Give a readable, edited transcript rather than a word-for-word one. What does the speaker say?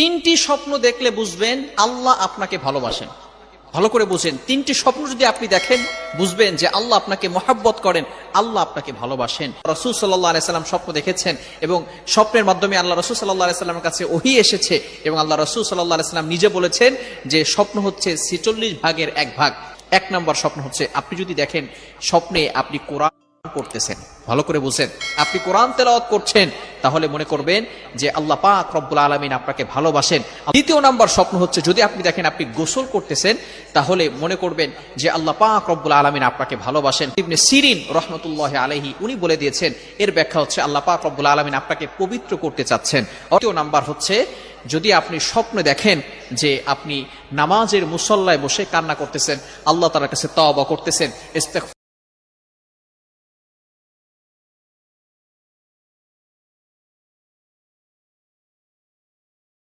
তিনটি স্বপ্ন দেখলে বুঝবেন আল্লাহ আপনাকে ভালোবাসেন। ভালো করে বুঝেন, তিনটি স্বপ্ন যদি আপনি দেখেন বুঝবেন যে আল্লাহ আপনাকে মহাব্বত করেন, আল্লাহ আপনাকে ভালোবাসেন। রাসূল সাল্লাল্লাহু আলাইহি সাল্লাম স্বপ্ন দেখেছেন এবং স্বপ্নের মাধ্যমে আল্লাহ রাসূল সাল্লাল্লাহু আলাইহি সাল্লামের কাছে ওহী এসেছে এবং আল্লাহ রাসূল সাল্লাল্লাহু আলাইহি সাল্লাম নিজে বলেছেন যে স্বপ্ন হচ্ছে ৪৬ ভাগের এক ভাগ। এক নম্বর স্বপ্ন হচ্ছে আপনি যদি দেখেন স্বপ্নে আপনি কোরআন পড়তেছেন, ভালো করে বুঝেন, আপনি কোরআন তেলাওয়াত করছেন, তাহলে মনে করবেন যে আল্লাহ পাক রব্বুল আলামিন আপনাকে ভালোবাসেন। দ্বিতীয় নাম্বার স্বপ্ন হচ্ছে যদি আপনি দেখেন আপনি গোসল করতেছেন, তাহলে মনে করবেন যে আল্লাহ পাক রব্বুল আলামিন আপনাকে ভালোবাসেন। ইবনে সিরিন রাহমাতুল্লাহি আলাইহি উনি বলে দিয়েছেন এর ব্যাখ্যা হচ্ছে আল্লাহ পাক রব্বুল আলামিন আপনাকে পবিত্র করতে চাচ্ছেন। তৃতীয় নাম্বার হচ্ছে যদি আপনি স্বপ্নে দেখেন যে আপনি নামাজের মুসল্লায় বসে কান্না করতেছেন, আল্লাহ তাআলার কাছে তওবা করতেছেন, ইস্তেগফার